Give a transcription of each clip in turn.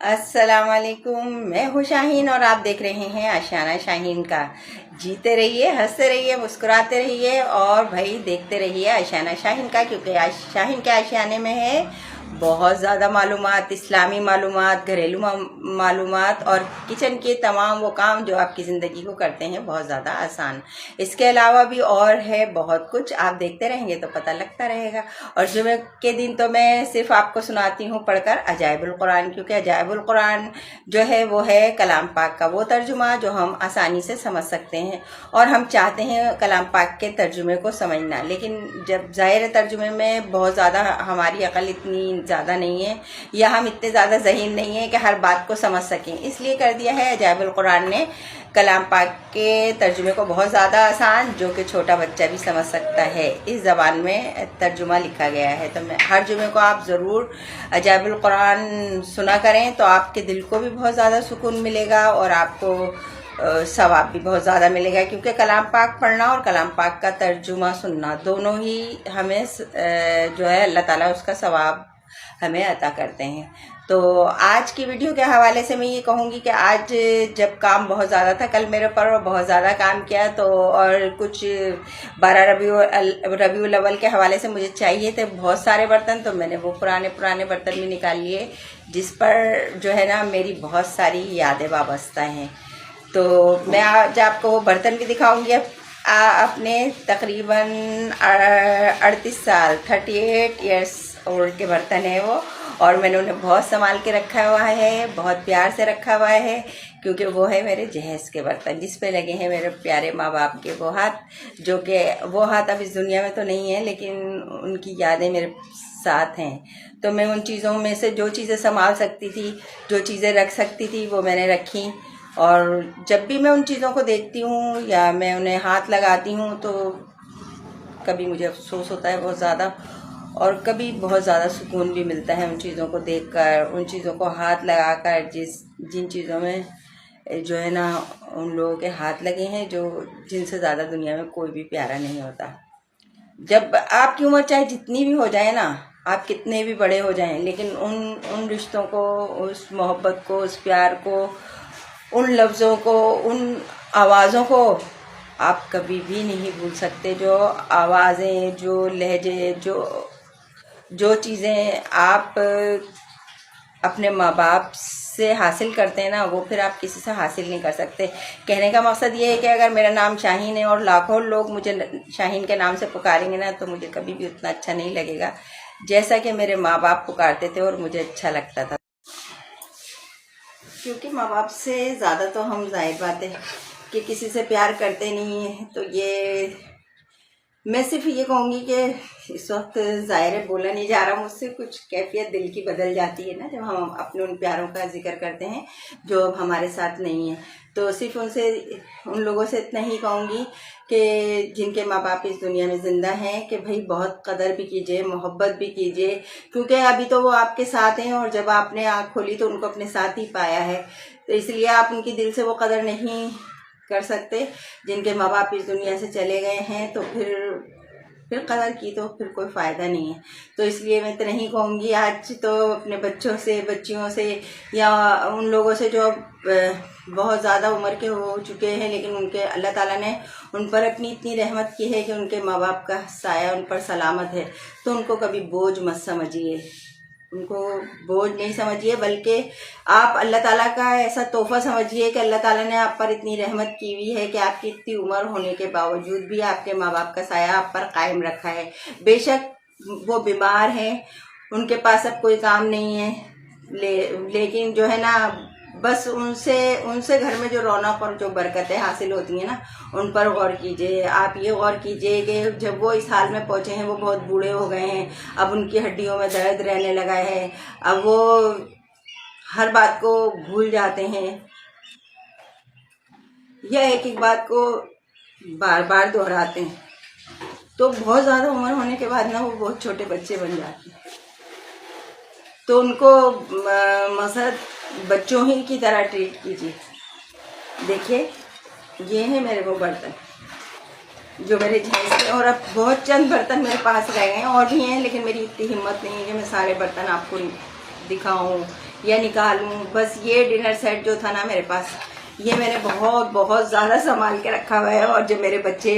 अस्सलाम वालेकुम। मैं हूँ शाहीन और आप देख रहे हैं आशियाना शाहीन का। जीते रहिए, हंसते रहिए, मुस्कुराते रहिए और भाई देखते रहिए आशियाना शाहीन का, क्योंकि शाहीन के आशियाने में है बहुत ज़्यादा मालूमात, इस्लामी मालूमात, घरेलू मालूमात और किचन के तमाम वो काम जो आपकी ज़िंदगी को करते हैं बहुत ज़्यादा आसान। इसके अलावा भी और है बहुत कुछ, आप देखते रहेंगे तो पता लगता रहेगा। और जुमे के दिन तो मैं सिर्फ आपको सुनाती हूँ पढ़कर अजाइबुल कुरान, क्योंकि अजाइबुल कुरान जो है वो है कलाम पाक का वो तर्जुमा जो हम आसानी से समझ सकते हैं। और हम चाहते हैं कलाम पाक के तर्जुमे को समझना, लेकिन जब ज़ाहिर तर्जुमे में बहुत ज़्यादा हमारी अकल इतनी ज़्यादा नहीं है या हम इतने ज़्यादा ज़हीन नहीं है कि हर बात को समझ सकें, इसलिए कर दिया है अजाइबुल कुरान ने कलाम पाक के तर्जुमे को बहुत ज़्यादा आसान, जो कि छोटा बच्चा भी समझ सकता है। इस ज़बान में तर्जुमा लिखा गया है। तो मैं हर जुमे को आप ज़रूर अजाइबुल कुरान सुना करें, तो आपके दिल को भी बहुत ज़्यादा सुकून मिलेगा और आपको सवाब भी बहुत ज़्यादा मिलेगा, क्योंकि कलाम पाक पढ़ना और कलाम पाक का तर्जुमा सुनना दोनों ही हमें जो है अल्लाह ताला उसका सवाब हमें अता करते हैं। तो आज की वीडियो के हवाले से मैं ये कहूँगी कि आज जब काम बहुत ज़्यादा था कल मेरे पर और बहुत ज़्यादा काम किया, तो और कुछ 12 रबीउल अव्वल के हवाले से मुझे चाहिए थे बहुत सारे बर्तन, तो मैंने वो पुराने बर्तन भी निकाल लिए जिस पर जो है ना मेरी बहुत सारी यादें वाबस्ता हैं। तो मैं आज आपको वो बर्तन भी दिखाऊंगी। अपने तकरीबन 38 साल 38 इयर्स ओल्ड के बर्तन है वो, और मैंने उन्हें बहुत संभाल के रखा हुआ है, बहुत प्यार से रखा हुआ है, क्योंकि वो है मेरे जहेज़ के बर्तन जिस पे लगे हैं मेरे प्यारे माँ बाप के वो हाथ, जो कि वो हाथ अब इस दुनिया में तो नहीं है लेकिन उनकी यादें मेरे साथ हैं। तो मैं उन चीज़ों में से जो चीज़ें संभाल सकती थी, जो चीज़ें रख सकती थी, वो मैंने रखी। और जब भी मैं उन चीज़ों को देखती हूँ या मैं उन्हें हाथ लगाती हूँ तो कभी मुझे अफसोस होता है बहुत ज़्यादा, और कभी बहुत ज़्यादा सुकून भी मिलता है उन चीज़ों को देखकर, उन चीज़ों को हाथ लगाकर, जिन चीज़ों में जो है ना उन लोगों के हाथ लगे हैं जो जिनसे ज़्यादा दुनिया में कोई भी प्यारा नहीं होता। जब आपकी उम्र चाहे जितनी भी हो जाए ना, आप कितने भी बड़े हो जाएं, लेकिन उन रिश्तों को, उस मोहब्बत को, उस प्यार को, उन लफ्ज़ों को, उन आवाज़ों को आप कभी भी नहीं भूल सकते। जो आवाज़ें, जो लहजे, जो चीज़ें आप अपने माँ बाप से हासिल करते हैं ना, वो फिर आप किसी से हासिल नहीं कर सकते। कहने का मकसद ये है कि अगर मेरा नाम शाहीन है और लाखों लोग मुझे शाहीन के नाम से पुकारेंगे ना, तो मुझे कभी भी उतना अच्छा नहीं लगेगा जैसा कि मेरे माँ बाप पुकारते थे और मुझे अच्छा लगता था। क्योंकि माँ बाप से ज़्यादा तो हम जाहिर बात है कि किसी से प्यार करते नहीं हैं। तो ये मैं सिर्फ ये कहूँगी कि इस वक्त ज़ाहिर है बोला नहीं जा रहा मुझसे, कुछ कैफियत दिल की बदल जाती है ना जब हम अपने उन प्यारों का जिक्र करते हैं जो अब हमारे साथ नहीं है। तो सिर्फ उन लोगों से इतना ही कहूँगी कि जिनके माँ बाप इस दुनिया में ज़िंदा हैं कि भाई बहुत कदर भी कीजिए, मोहब्बत भी कीजिए, क्योंकि अभी तो वो आपके साथ हैं और जब आपने आँख खोली तो उनको अपने साथ ही पाया है। तो इसलिए आप उनकी दिल से वो कदर नहीं कर सकते। जिनके माँ बाप इस दुनिया से चले गए हैं तो फिर कदर की तो फिर कोई फ़ायदा नहीं है। तो इसलिए मैं इतना ही कहूँगी आज तो अपने बच्चों से, बच्चियों से या उन लोगों से जो बहुत ज़्यादा उम्र के हो चुके हैं लेकिन उनके अल्लाह ताला ने उन पर अपनी इतनी रहमत की है कि उनके माँ बाप का साया उन पर सलामत है, तो उनको कभी बोझ मत समझिए, उनको बोझ नहीं समझिए, बल्कि आप अल्लाह ताला का ऐसा तोहफा समझिए कि अल्लाह ताला ने आप पर इतनी रहमत की हुई है कि आपकी इतनी उम्र होने के बावजूद भी आपके माँ बाप का साया आप पर कायम रखा है। बेशक वो बीमार हैं, उनके पास अब कोई काम नहीं है, लेकिन जो है ना बस उनसे घर में जो रौनक और जो बरकतें हासिल होती हैं ना, उन पर गौर कीजिए। आप ये गौर कीजिए कि जब वो इस हाल में पहुँचे हैं, वो बहुत बूढ़े हो गए हैं, अब उनकी हड्डियों में दर्द रहने लगा है, अब वो हर बात को भूल जाते हैं या एक बात को बार बार दोहराते हैं, तो बहुत ज़्यादा उम्र होने के बाद ना वो बहुत छोटे बच्चे बन जाते हैं। तो उनको मसद बच्चों ही की तरह ट्रीट कीजिए। देखिए ये है मेरे वो बर्तन जो मेरे जहेज़ के, और अब बहुत चंद बर्तन मेरे पास रह गए हैं, और भी हैं लेकिन मेरी इतनी हिम्मत नहीं है कि मैं सारे बर्तन आपको दिखाऊं या निकालूं। बस ये डिनर सेट जो था ना मेरे पास, ये मैंने बहुत ज़्यादा संभाल के रखा हुआ है। और जब मेरे बच्चे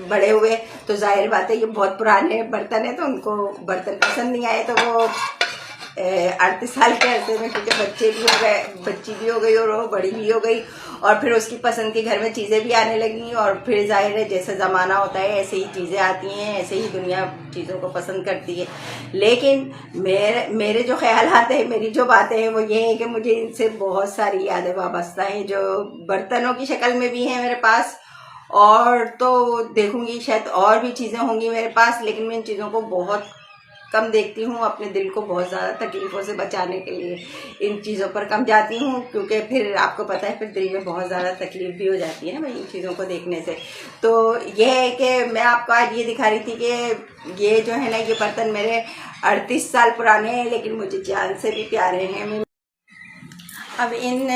बड़े हुए तो जाहिर बात है ये बहुत पुराने बर्तन है, तो उनको बर्तन पसंद नहीं आए, तो वो 38 साल के ऐसे में, क्योंकि बच्चे भी हो गए, बच्ची भी हो गई और वो बड़ी भी हो गई, और फिर उसकी पसंद के घर में चीज़ें भी आने लगी। और फिर जाहिर है जैसे ज़माना होता है ऐसे ही चीज़ें आती हैं, ऐसे ही दुनिया चीज़ों को पसंद करती है। लेकिन मेरे जो ख्यालात हैं, मेरी जो बातें हैं, वो ये है कि मुझे इनसे बहुत सारी यादें वाबस्ता हैं, जो बर्तनों की शक्ल में भी हैं मेरे पास, और तो देखूंगी शायद और भी चीज़ें होंगी मेरे पास, लेकिन मैं इन चीज़ों को बहुत कम देखती हूँ। अपने दिल को बहुत ज़्यादा तकलीफ़ों से बचाने के लिए इन चीज़ों पर कम जाती हूँ, क्योंकि फिर आपको पता है फिर दिल में बहुत ज़्यादा तकलीफ़ भी हो जाती है ना भाई इन चीज़ों को देखने से। तो ये है कि मैं आपको आज ये दिखा रही थी कि ये जो है ना, ये बर्तन मेरे 38 साल पुराने हैं, लेकिन मुझे जान से भी प्यारे हैं। अब इन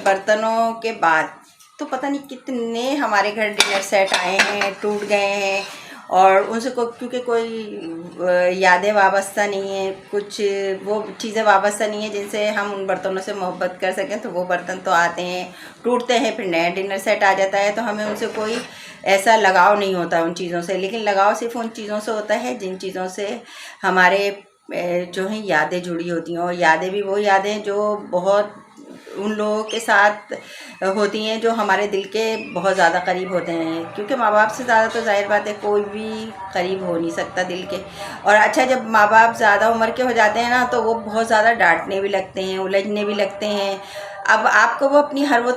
बर्तनों के बाद तो पता नहीं कितने हमारे घर डिनर सेट आए हैं, टूट गए हैं, और उनसे क्योंकि कोई यादें वाबस्ता नहीं है, कुछ वो चीज़ें वाबस्ता नहीं है जिनसे हम उन बर्तनों से मोहब्बत कर सकें, तो वो बर्तन तो आते हैं, टूटते हैं, फिर नया डिनर सेट आ जाता है, तो हमें उनसे कोई ऐसा लगाव नहीं होता उन चीज़ों से। लेकिन लगाव सिर्फ उन चीज़ों से होता है जिन चीज़ों से हमारे जो हैं यादें जुड़ी होती हैं, और यादें भी वो यादें जो बहुत उन लोगों के साथ होती हैं जो हमारे दिल के बहुत ज़्यादा करीब होते हैं, क्योंकि माँ बाप से ज़्यादा तो जाहिर बात है कोई भी करीब हो नहीं सकता दिल के। और अच्छा, जब माँ बाप ज़्यादा उम्र के हो जाते हैं ना, तो वो बहुत ज़्यादा डांटने भी लगते हैं, उलझने भी लगते हैं। अब आपको वो अपनी हर वो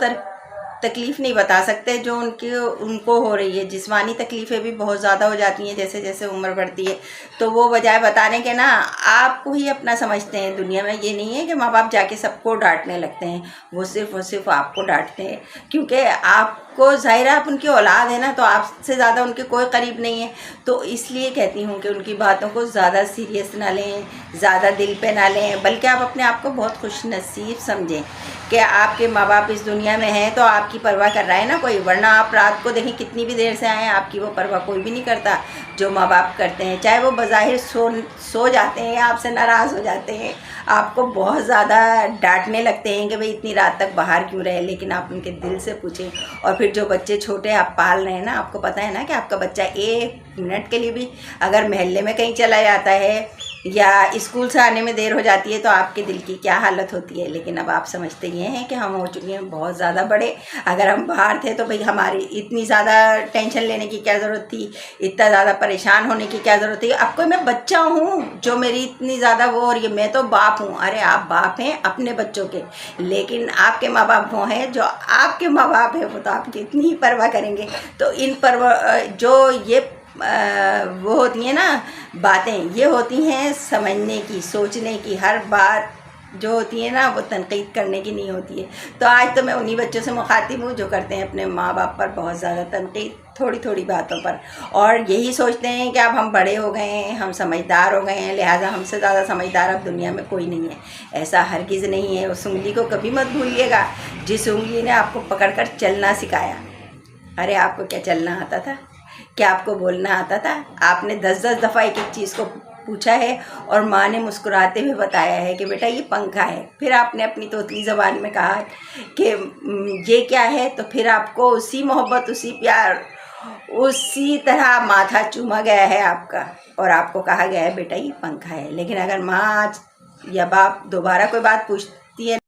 तकलीफ़ नहीं बता सकते जो उनको हो रही है। जिस्मानी तकलीफ़ें भी बहुत ज़्यादा हो जाती हैं जैसे जैसे उम्र बढ़ती है, तो वो बजाय बताने के ना आपको ही अपना समझते हैं दुनिया में। ये नहीं है कि माँ बाप जाके सबको डांटने लगते हैं, वो सिर्फ आपको डांटते हैं, क्योंकि आपको ज़ाहिर है आप उनकी औलाद है ना, तो आपसे ज़्यादा उनके कोई करीब नहीं है। तो इसलिए कहती हूँ कि उनकी बातों को ज़्यादा सीरियस ना लें, ज़्यादा दिल पे ना लें, बल्कि आप अपने आप को बहुत खुशनसीब समझें कि आपके माँ बाप इस दुनिया में हैं, तो आपकी परवाह कर रहा है ना कोई। वरना आप रात को देखें कितनी भी देर से आएँ, आपकी वो परवाह कोई भी नहीं करता जो माँ बाप करते हैं। चाहे वो बज़ाहिर सो जाते हैं, आपसे नाराज़ हो जाते हैं, आपको बहुत ज़्यादा डांटने लगते हैं कि भाई इतनी रात तक बाहर क्यों रहे, लेकिन आप उनके दिल से पूछें। और फिर जो बच्चे छोटे आप पाल रहे हैं ना, आपको पता है ना कि आपका बच्चा 1 मिनट के लिए भी अगर मोहल्ले में कहीं चला जाता है या स्कूल से आने में देर हो जाती है, तो आपके दिल की क्या हालत होती है। लेकिन अब आप समझते ये हैं कि हम हो चुके हैं बहुत ज़्यादा बड़े। अगर हम बाहर थे तो भाई हमारी इतनी ज़्यादा टेंशन लेने की क्या ज़रूरत थी, इतना ज़्यादा परेशान होने की क्या ज़रूरत थी। अब कोई मैं बच्चा हूँ जो मेरी इतनी ज़्यादा वो हो रही है, मैं तो बाप हूँ। अरे आप बाप हैं अपने बच्चों के, लेकिन आपके माँ बाप वो हैं जो आपके माँ बाप हैं, वो तो आपकी इतनी ही परवाह करेंगे। तो इन परवाह जो ये वो होती हैं ना बातें, ये होती हैं समझने की, सोचने की। हर बात जो होती है ना वो तनकीद करने की नहीं होती है। तो आज तो मैं उन्हीं बच्चों से मुखातिब हूँ जो करते हैं अपने माँ बाप पर बहुत ज़्यादा तनकीद, थोड़ी थोड़ी बातों पर, और यही सोचते हैं कि अब हम बड़े हो गए हैं, हम समझदार हो गए हैं, लिहाजा हमसे ज़्यादा समझदार अब दुनिया में कोई नहीं है। ऐसा हरगिज़ नहीं है। उस उंगली को कभी मत भूलिएगा जिस उंगली ने आपको पकड़कर चलना सिखाया। अरे आपको क्या चलना आता था? क्या आपको बोलना आता था? आपने 10-10 दफ़ा एक एक चीज़ को पूछा है, और माँ ने मुस्कुराते हुए बताया है कि बेटा ये पंखा है। फिर आपने अपनी तोतली ज़बान में कहा कि ये क्या है, तो फिर आपको उसी मोहब्बत, उसी प्यार, उसी तरह माथा चूमा गया है आपका, और आपको कहा गया है बेटा ये पंखा है। लेकिन अगर माँ या बाप दोबारा कोई बात पूछती है,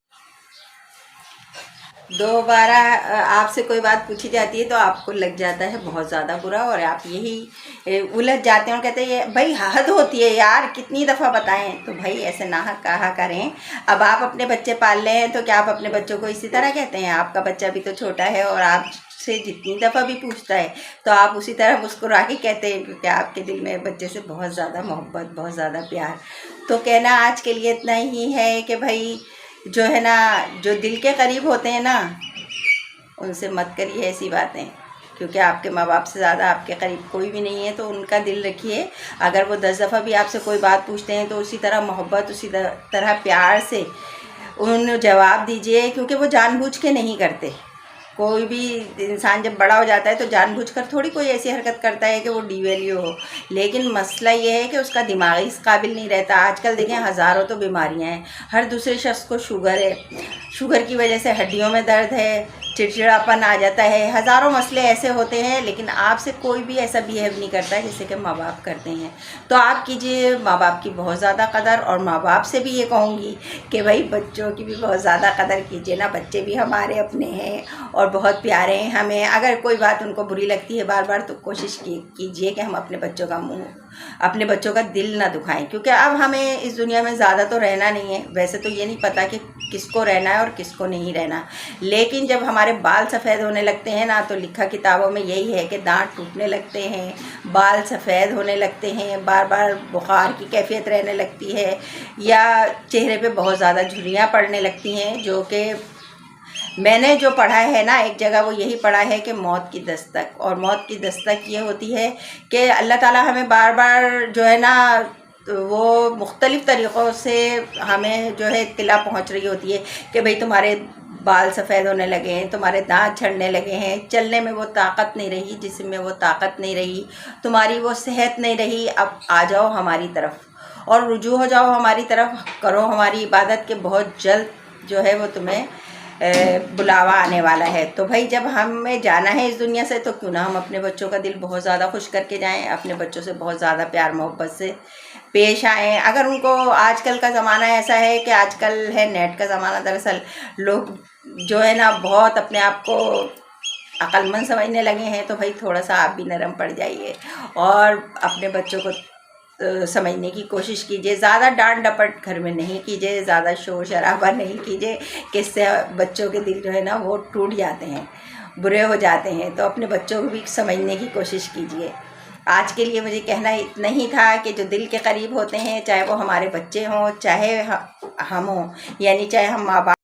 दोबारा आपसे कोई बात पूछी जाती है, तो आपको लग जाता है बहुत ज़्यादा बुरा, और आप यही उलझ जाते हैं और कहते हैं भाई हद होती है यार, कितनी दफ़ा बताएं। तो भाई ऐसे ना कहा करें। अब आप अपने बच्चे पाल रहे हैं, तो क्या आप अपने बच्चों को इसी तरह कहते हैं? आपका बच्चा भी तो छोटा है, और आपसे जितनी दफ़ा भी पूछता है तो आप उसी तरह मुस्कुरा के कहते हैं, क्योंकि आपके दिल में बच्चे से बहुत ज़्यादा मोहब्बत, बहुत ज़्यादा प्यार। तो कहना आज के लिए इतना ही है कि भाई जो है ना, जो दिल के करीब होते हैं ना, उनसे मत करिए ऐसी बातें, क्योंकि आपके माँ बाप से ज़्यादा आपके करीब कोई भी नहीं है। तो उनका दिल रखिए। अगर वो 10 दफ़ा भी आपसे कोई बात पूछते हैं तो उसी तरह मोहब्बत, उसी तरह प्यार से उन जवाब दीजिए, क्योंकि वो जानबूझ के नहीं करते। कोई भी इंसान जब बड़ा हो जाता है तो जानबूझकर थोड़ी कोई ऐसी हरकत करता है कि वो डिवैल्यू हो, लेकिन मसला ये है कि उसका दिमाग इस काबिल नहीं रहता। आजकल देखें हज़ारों तो बीमारियां हैं, हर दूसरे शख्स को शुगर है, शुगर की वजह से हड्डियों में दर्द है, चिड़चिड़ापन आ जाता है, हज़ारों मसले ऐसे होते हैं, लेकिन आपसे कोई भी ऐसा बिहेव नहीं करता है जैसे कि माँ बाप करते हैं। तो आप कीजिए माँ बाप की बहुत ज़्यादा कदर, और माँ बाप से भी ये कहूँगी कि भाई बच्चों की भी बहुत ज़्यादा कदर कीजिए ना, बच्चे भी हमारे अपने हैं और बहुत प्यारे हैं हमें। अगर कोई बात उनको बुरी लगती है बार बार, तो कोशिश कीजिए कि हम अपने बच्चों का अपने बच्चों का दिल ना दुखाएं, क्योंकि अब हमें इस दुनिया में ज़्यादा तो रहना नहीं है। वैसे तो ये नहीं पता कि किसको रहना है और किसको नहीं रहना, लेकिन जब हमारे बाल सफ़ेद होने लगते हैं ना, तो लिखा किताबों में यही है कि दांत टूटने लगते हैं, बाल सफ़ेद होने लगते हैं, बार बार बुखार की कैफियत रहने लगती है, या चेहरे पे बहुत ज़्यादा झुर्रियाँ पड़ने लगती हैं। जो कि मैंने जो पढ़ा है ना एक जगह, वो यही पढ़ा है कि मौत की दस्तक, और मौत की दस्तक ये होती है कि अल्लाह ताला हमें बार बार जो है ना, वो मुख्तलिफ़ तरीक़ों से हमें जो है इत्तला पहुंच रही होती है कि भाई तुम्हारे बाल सफ़ेद होने लगे हैं, तुम्हारे दांत झड़ने लगे हैं, चलने में वो ताकत नहीं रही, जिस्म में वो ताकत नहीं रही, तुम्हारी वो सेहत नहीं रही। अब आ जाओ हमारी तरफ और रुजू हो जाओ हमारी तरफ, करो हमारी इबादत के बहुत जल्द जो है वो तुम्हें बुलावा आने वाला है। तो भाई जब हमें जाना है इस दुनिया से, तो क्यों ना हम अपने बच्चों का दिल बहुत ज़्यादा खुश करके जाएं, अपने बच्चों से बहुत ज़्यादा प्यार मोहब्बत से पेश आएँ। अगर उनको, आजकल का ज़माना ऐसा है कि आजकल है नेट का ज़माना, दरअसल लोग जो है ना बहुत अपने आप को अक्लमंद समझने लगे हैं, तो भाई थोड़ा सा आप भी नरम पड़ जाइए और अपने बच्चों को समझने की कोशिश कीजिए। ज़्यादा डांट डपट घर में नहीं कीजिए, ज़्यादा शोर शराबा नहीं कीजिए, कि इससे बच्चों के दिल जो है ना वो टूट जाते हैं, बुरे हो जाते हैं। तो अपने बच्चों को भी समझने की कोशिश कीजिए। आज के लिए मुझे कहना इतना ही था कि जो दिल के करीब होते हैं, चाहे वो हमारे बच्चे हों, चाहे हम हों, यानी चाहे हम माँ बाप